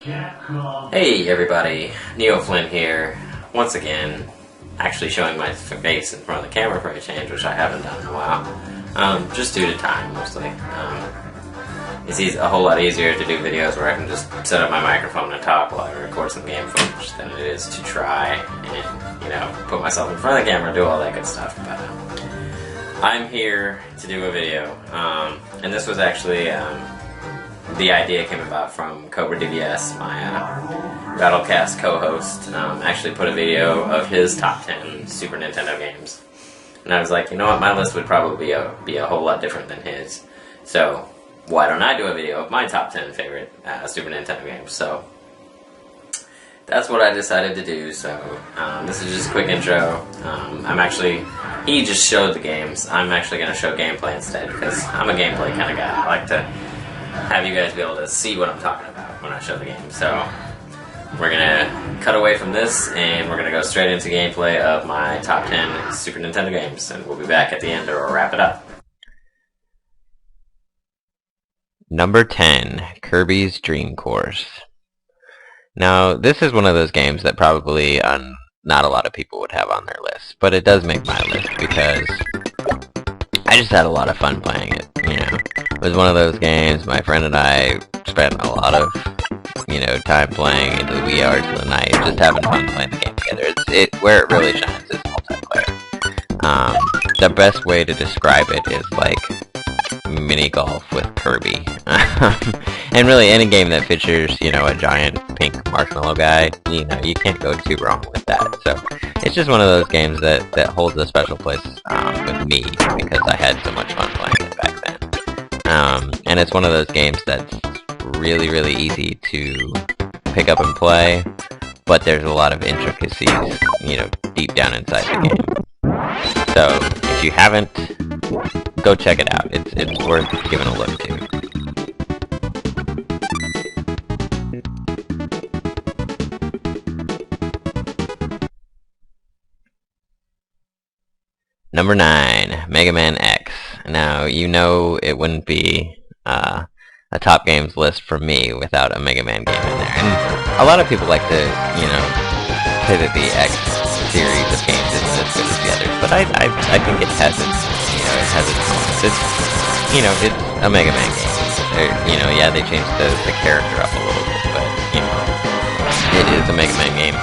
Hey everybody, Neoflynn here, once again, actually showing my face in front of the camera for a change, which I haven't done in a while, just due to time mostly. It's a whole lot easier to do videos where I can just set up my microphone and talk while I record some game footage than it is to try and, put myself in front of the camera and do all that good stuff. But I'm here to do a video, and this was actually, the idea came about from Cobra DBS, my Battlecast co-host. Actually put a video of his top 10 Super Nintendo games. And I was like, you know what, my list would probably be a whole lot different than his. So, why don't I do a video of my top 10 favorite Super Nintendo games? So, that's what I decided to do. So, this is just a quick intro. He just showed the games. I'm actually going to show gameplay instead, because I'm a gameplay kind of guy. I like to have you guys be able to see what I'm talking about when I show the game. So, we're going to cut away from this, and we're going to go straight into gameplay of my top 10 Super Nintendo games, and we'll be back at the end to wrap it up. Number 10, Kirby's Dream Course. Now, this is one of those games that probably not a lot of people would have on their list, but it does make my list because I just had a lot of fun playing it, It was one of those games my friend and I spent a lot of, time playing into the wee hours of the night, just having fun playing the game together. Where it really shines is multiplayer. The best way to describe it is like mini golf with Kirby. And really any game that features, a giant pink marshmallow guy, you can't go too wrong with that. So it's just one of those games that holds a special place with me because I had so much fun playing it back then. And it's one of those games that's really, really easy to pick up and play, but there's a lot of intricacies, deep down inside the game. So if you haven't, go check it out. It's worth giving a look to. Number 9, Mega Man X. Now, it wouldn't be a top games list for me without a Mega Man game in there. And a lot of people like to, say that the X series of games isn't as good as the others, but I think it has its, it has its moments. It's a Mega Man game. Yeah, they changed the character up a little bit, but, it is a Mega Man game.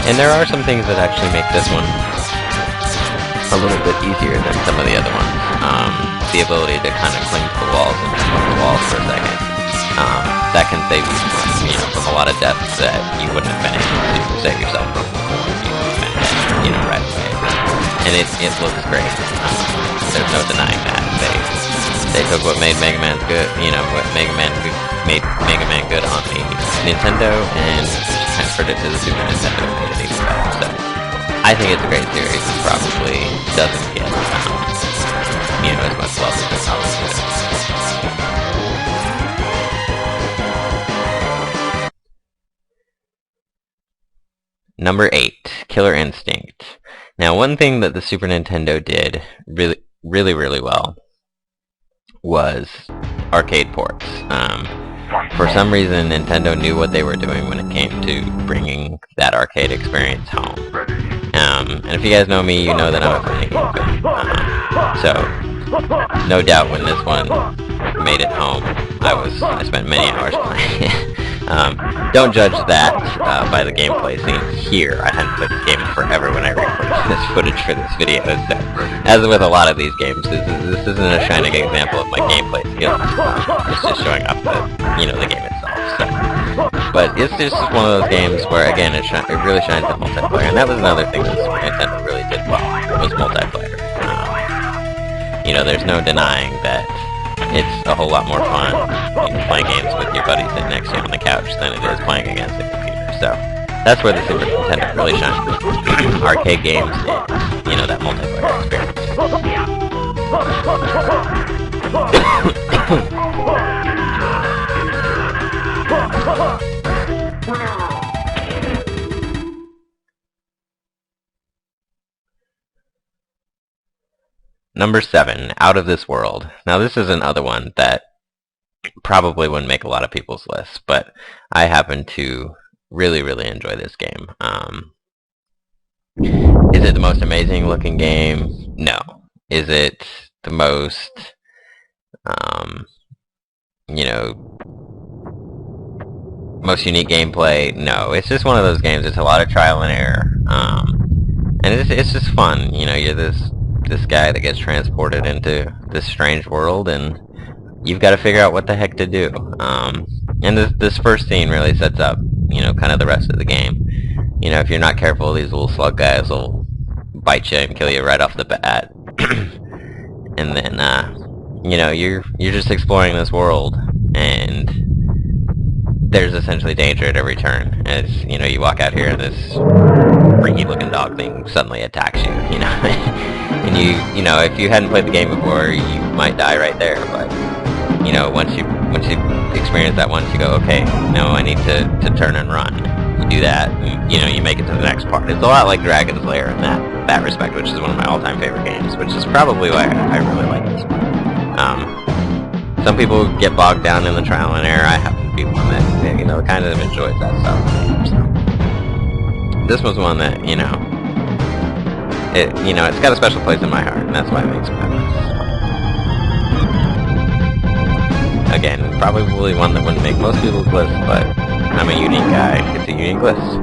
And there are some things that actually make this one a little bit easier than some of the other ones. The ability to kind of cling to the walls and jump on the walls for a second. That can save you from a lot of deaths that you wouldn't have been able to save yourself from before you been dead, right away. And it looks great. There's no denying that. They took what made Mega Man good, what made Mega Man good on the Nintendo and transferred it to the Super Nintendo and made it even better. So I think it's a great series. It probably doesn't get, as much love as it probably should. Number 8, Killer Instinct. Now, one thing that the Super Nintendo did really, really, really well was arcade ports. For some reason, Nintendo knew what they were doing when it came to bringing that arcade experience home. And if you guys know me, you know that I'm a fighting game fan. So, no doubt when this one made it home, I spent many hours playing it. Don't judge that by the gameplay seen here. I hadn't played the game in forever when I recorded this footage for this video. So, as with a lot of these games, this isn't a shining example of my gameplay skills. It's just showing off the game itself. So. But it's just one of those games where, again, it really shines in multiplayer, and that was another thing that Super Nintendo really did well, was multiplayer. There's no denying that it's a whole lot more fun playing games with your buddy sitting next to you on the couch than it is playing against a computer. So that's where the Super Nintendo really shines. Arcade games and, that multiplayer experience. Number 7, Out of This World. Now this is another one that probably wouldn't make a lot of people's lists, but I happen to really, really enjoy this game. Is it the most amazing looking game? No. Is it the most, um, you know, most unique gameplay? No. It's just one of those games. It's a lot of trial and error. And it's just fun. You know, you're this guy that gets transported into this strange world, and you've got to figure out what the heck to do. And this first scene really sets up, you know, kind of the rest of the game. You know, if you're not careful, these little slug guys will bite you and kill you right off the bat. And then, you know, you're just exploring this world, and there's essentially danger at every turn. As, you know, you walk out here and this freaky-looking dog thing suddenly attacks you, you know. And you know, if you hadn't played the game before, you might die right there, but, you know, once you experience that once, you go, okay, now I need to turn and run. You do that, and, you know, you make it to the next part. It's a lot like Dragon's Lair in that respect, which is one of my all-time favorite games, which is probably why I really like this one. Some people get bogged down in the trial and error. I happen to be one that, you know, kind of enjoys that style of game. So this was one that, you know, it's got a special place in my heart, and that's why it makes my list. Again, probably one that wouldn't make most people's lists, but I'm a unique guy. It's a unique list.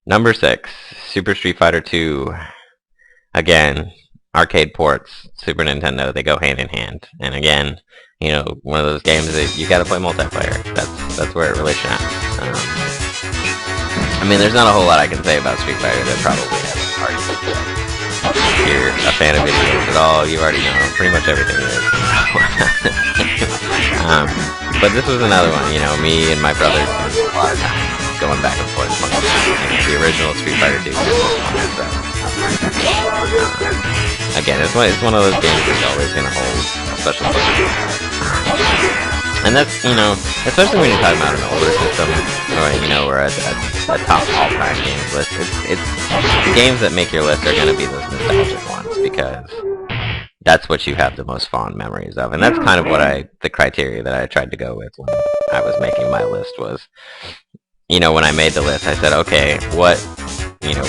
Number 6, Super Street Fighter 2. Again, arcade ports, Super Nintendo, they go hand in hand. And again, you know, one of those games that you gotta play multiplayer. That's where it really shines. I mean, there's not a whole lot I can say about Street Fighter that probably hasn't already been said. If you're a fan of videos at all, you already know pretty much everything there is. But this was another one, you know, me and my brothers spent a lot of time going back and forth playing the original Street Fighter 2. Again, it's one of those games that's always going to hold a special place. And that's, you know, especially when you're talking about an older system, or, you know, or a top all-time games list, it's the games that make your list are going to be those nostalgic ones, because that's what you have the most fond memories of. And that's kind of what the criteria that I tried to go with when I was making my list was, you know, when I made the list, I said, okay, what, you know,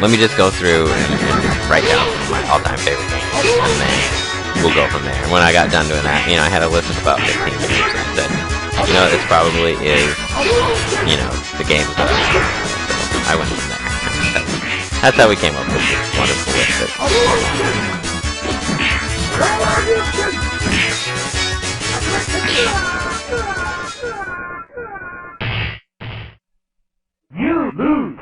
let me just go through and write down some of my all-time favorite games, and then we'll go from there. And when I got done doing that, you know, I had a list of about 15 games, and I said, you know, this probably is, you know, the games that I like. So I went from there. That's how we came up with this wonderful list. You lose!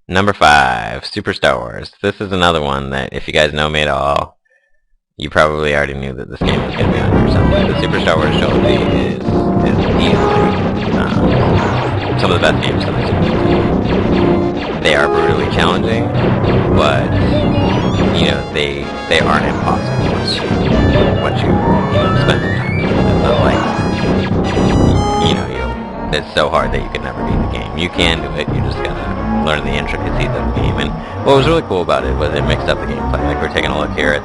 Number 5, Super Star Wars. This is another one that, if you guys know me at all, you probably already knew that this game was going to be on here somewhere. The Super Star Wars trilogy is easily some of the best games on the Super Nintendo. They are brutally challenging, but, you know, they aren't impossible once you spend some time with them. It's not like, you know, it's so hard that you can never beat the game. You can do it, you just gotta learn the intricacies of the game. And what was really cool about it was it mixed up the gameplay. Like, we're taking a look here at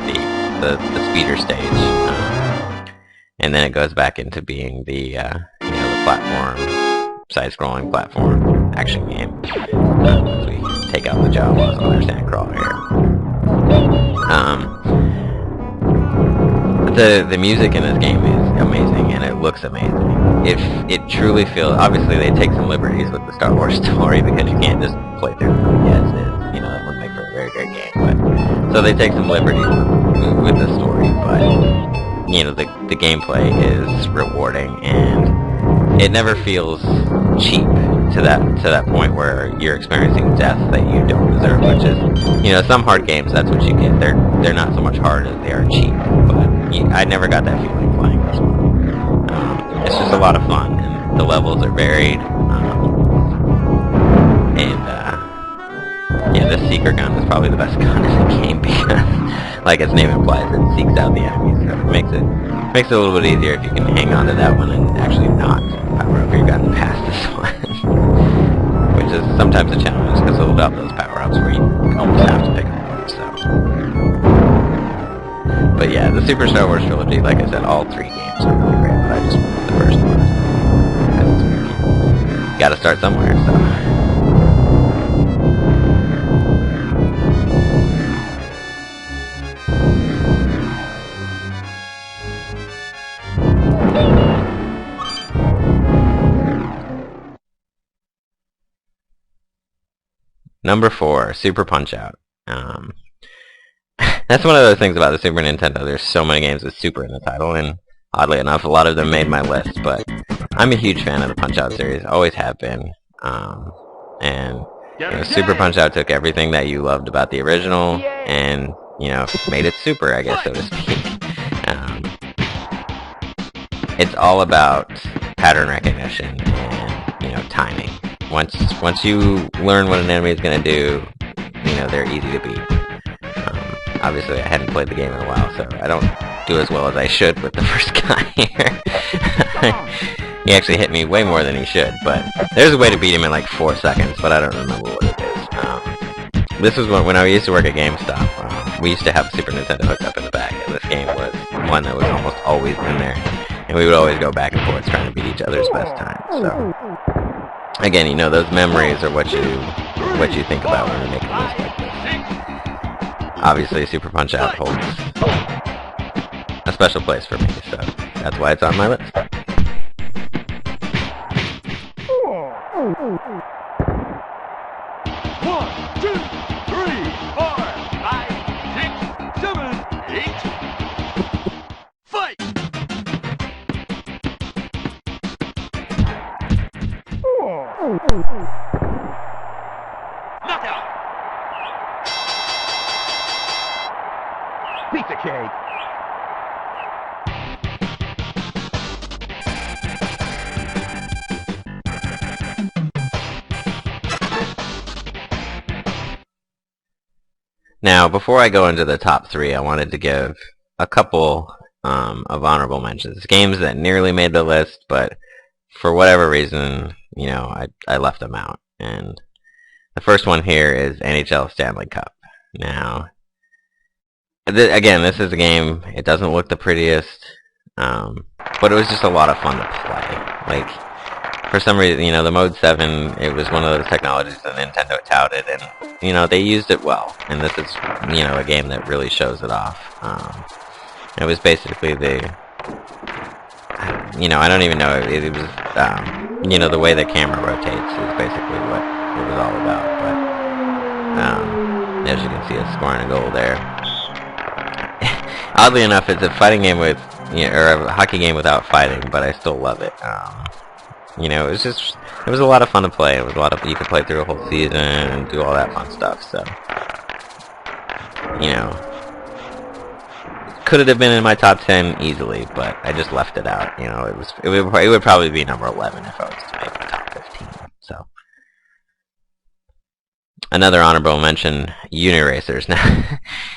the speeder stage, and then it goes back into being the you know, the platform, side-scrolling platform action game. As we take out the Jawas on our sandcrawler here. The music in this game is amazing, and it looks amazing. If it truly feels, obviously they take some liberties with the Star Wars story, because you can't just play through the movie as is. You know, that wouldn't make for a very great game. But so they take some liberties with the story, but, you know, the gameplay is rewarding, and it never feels cheap to that point where you're experiencing death that you don't deserve, which is, you know, some hard games, that's what you get. They're not so much hard as they are cheap, but I never got that feeling playing this one. It's just a lot of fun, and the levels are varied, and yeah, the Seeker gun is probably the best gun in the game because, like its name implies, it seeks out the enemies. So it makes it a little bit easier if you can hang on to that one and actually not power up your gun past this one. Which is sometimes a challenge because it'll drop those power-ups where you almost have to pick them up, so. But yeah, the Super Star Wars trilogy, like I said, all 3 games are really great, but I just went with the first one. Because you gotta start somewhere, so. Number 4, Super Punch-Out. That's one of those things about the Super Nintendo. There's so many games with Super in the title, and oddly enough, a lot of them made my list, but I'm a huge fan of the Punch-Out series. Always have been. And Super Punch-Out took everything that you loved about the original and, made it super, I guess, so to speak. It's all about pattern recognition and, timing. Once you learn what an enemy is going to do, they're easy to beat. Obviously, I hadn't played the game in a while, so I don't do as well as I should with the first guy here. He actually hit me way more than he should, but there's a way to beat him in like 4 seconds, but I don't remember what it is. This was when I used to work at GameStop. We used to have a Super Nintendo hooked up in the back, and this game was one that was almost always in there. And we would always go back and forth trying to beat each other's best time. So, again, those memories are what you think about when you make a list like this. Obviously, Super Punch-Out holds a special place for me, so that's why it's on my list. One, two, three, 4, 5, 6, 7, 8. Fight! Knockout! Pizza cake! Now, before I go into the top 3, I wanted to give a couple of honorable mentions. Games that nearly made the list, but for whatever reason, I left them out. And the first one here is NHL Stanley Cup. Now, again, this is a game, it doesn't look the prettiest, but it was just a lot of fun to play. Like, for some reason, the Mode 7, it was one of those technologies that Nintendo touted, and, they used it well. And this is, a game that really shows it off. It was basically I don't even know, it was, the way the camera rotates is basically what it was all about. But, as you can see, it's scoring a goal there. Oddly enough, it's a fighting game with, or a hockey game without fighting, but I still love it. It was a lot of fun to play. It was you could play through a whole season and do all that fun stuff, so, could it have been in my top 10 easily, but I just left it out. It would probably be number 11 if I was to make my top 15, so. Another honorable mention, Uniracers. Now,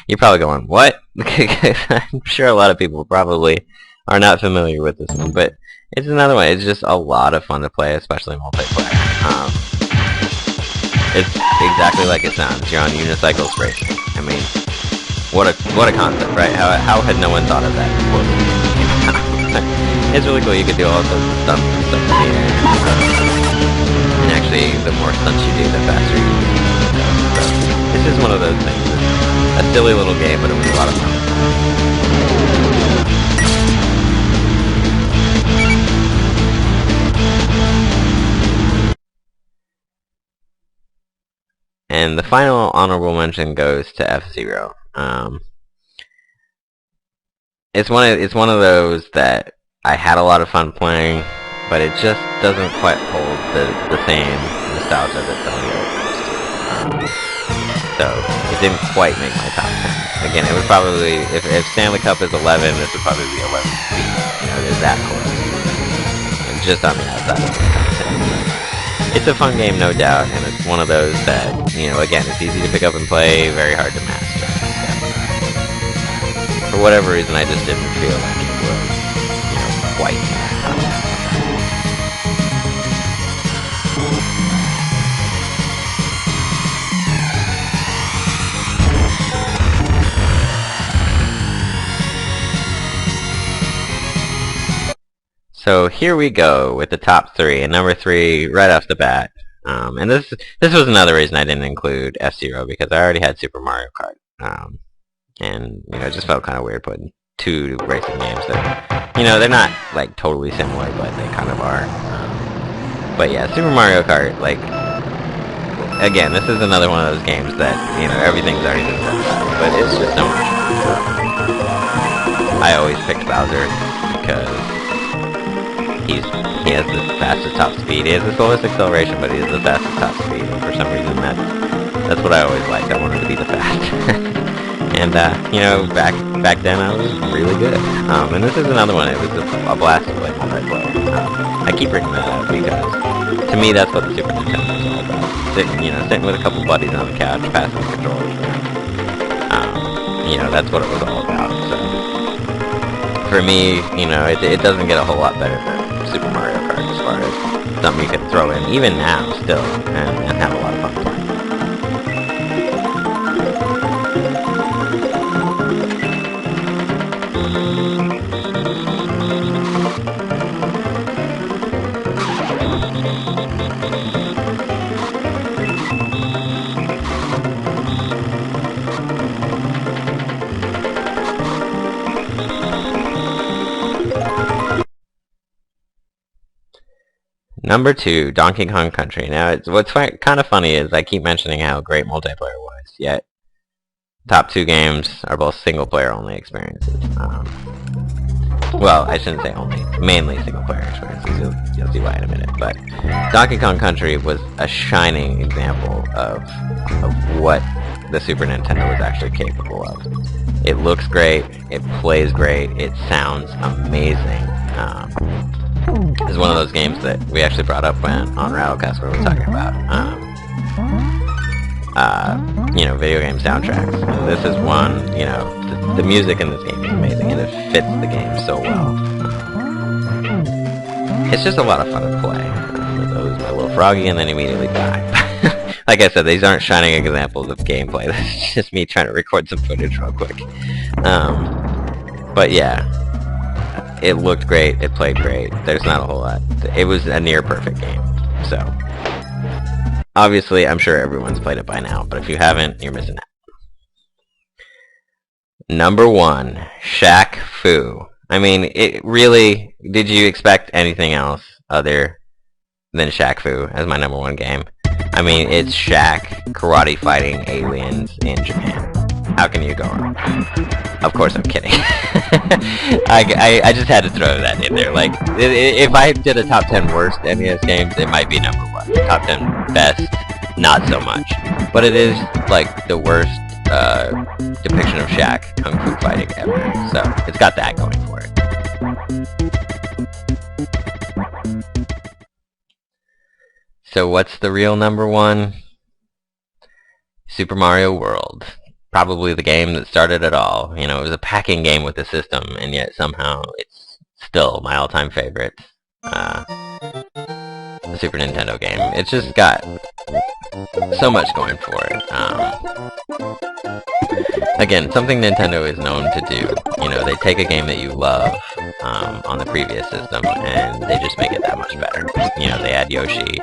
you're probably going, what? I'm sure a lot of people probably are not familiar with this one, but it's another one. It's just a lot of fun to play, especially multiplayer. It's exactly like it sounds. You're on unicycles racing. I mean, what a concept, right? How had no one thought of that before this game came out? It's really cool. You could do all sorts of stunts and stuff in the air. And actually, the more stunts you do, the faster you do. So, it's just one of those things. It's a silly little game, but it was a lot of fun. And the final honorable mention goes to F-Zero. It's one of those that I had a lot of fun playing, but it just doesn't quite hold the same nostalgia that some of the others do. So it didn't quite make my top 10. Again, it would probably, if Stanley Cup is 11, this would probably be 11 feet. It is that close. And just on the outside of the top 10. It's a fun game, no doubt, and it's one of those that, you know, again, it's easy to pick up and play, very hard to master. For whatever reason, I just didn't feel like it was, you know, quite. So here we go with the top 3, and number 3 right off the bat. And this was another reason I didn't include F-Zero, because I already had Super Mario Kart. And, you know, it just felt kind of weird putting 2 racing games that, you know, they're not, like, totally similar, but they kind of are. But yeah, Super Mario Kart, like, again, this is another one of those games that, you know, everything's already been said about it, but it's just so much fun. I always picked Bowser because he has the fastest top speed. He has the slowest acceleration, but he has the fastest top speed. And for some reason, that's what I always liked. I wanted to be the fast. And you know, back then I was really good. And this is another one. It was a blast to play multiplayer. I keep bringing that up because to me that's what the Super Nintendo is all about. Sitting with a couple buddies on the couch, passing the controllers around. You know, that's what it was all about. So for me, you know, it doesn't get a whole lot better than Super Mario Kart as far as something you can throw in, even now, still, and have a lot of fun playing. Number 2, Donkey Kong Country. Now, what's kind of funny is I keep mentioning how great multiplayer was, yet top 2 games are both single-player only experiences. Well, I shouldn't say only, mainly single-player experiences. You'll see why in a minute. But Donkey Kong Country was a shining example of what the Super Nintendo was actually capable of. It looks great, it plays great, it sounds amazing. It's one of those games that we actually brought up on Rattlecast where we were talking about, you know, video game soundtracks. And this is one, you know, the music in this game is amazing, and it fits the game so well. It's just a lot of fun to play. Lose my little froggy and then immediately die. Like I said, these aren't shining examples of gameplay. This is just me trying to record some footage real quick. But yeah. It looked great, it played great, there's not a whole lot. It was a near perfect game, so. Obviously, I'm sure everyone's played it by now, but if you haven't, you're missing out. Number 1, Shaq Fu. I mean, did you expect anything else other than Shaq Fu as my number 1 game? I mean, it's Shaq karate fighting aliens in Japan. How can you go wrong? Of course, I'm kidding. I just had to throw that in there. Like, if I did a top 10 worst NES games, it might be number 1. Top 10 best, not so much. But it is, like, the worst depiction of Shaq kung fu fighting ever. So, it's got that going for it. So, what's the real number 1? Super Mario World. Probably the game that started it all. You know, it was a packing game with the system, and yet somehow it's still my all-time favorite. The Super Nintendo game. It's just got so much going for it. Again, something Nintendo is known to do. You know, they take a game that you love on the previous system, and they just make it that much better. You know, they add Yoshi.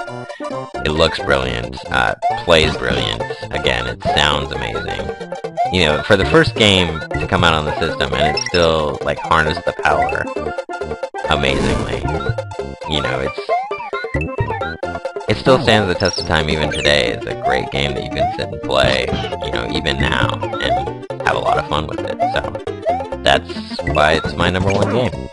It looks brilliant, plays brilliant. Again, it sounds amazing. You know, for the first game to come out on the system, and it still, like, harnessed the power amazingly. You know, it still stands the test of time even today. It's a great game that you can sit and play, you know, even now, and have a lot of fun with it. So, that's why it's my number 1 game.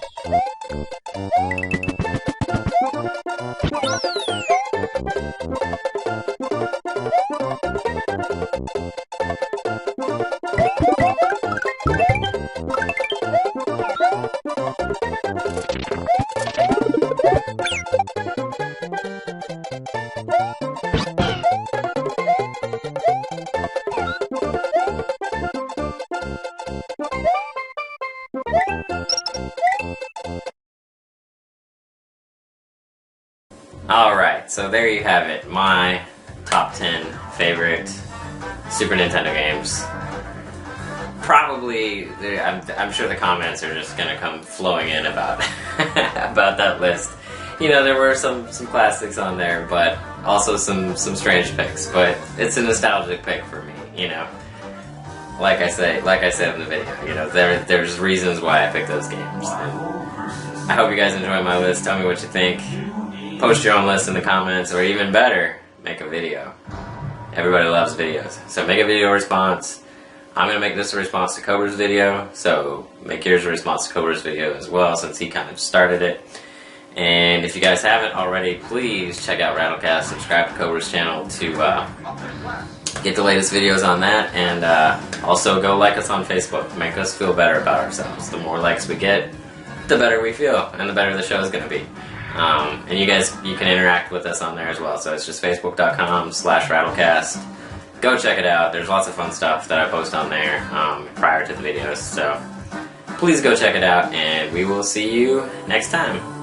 Alright, so there you have it. My top 10 favorite Super Nintendo games. Probably, I'm sure the comments are just gonna come flowing in about about that list. You know, there were some classics on there, but also some strange picks. But it's a nostalgic pick for me, you know. Like I said in the video, you know, there's reasons why I picked those games. And I hope you guys enjoy my list. Tell me what you think. Post your own list in the comments, or even better, make a video. Everybody loves videos, so make a video response. I'm gonna make this a response to Cobra's video, so make yours a response to Cobra's video as well, since he kind of started it. And if you guys haven't already, please check out Rattlecast, subscribe to Cobra's channel to get the latest videos on that, and also go like us on Facebook. Make us feel better about ourselves. The more likes we get, the better we feel, and the better the show is gonna be. And you can interact with us on there as well. So it's just facebook.com/Rattlecast. Go check it out. There's lots of fun stuff that I post on there prior to the videos. So please go check it out, and we will see you next time.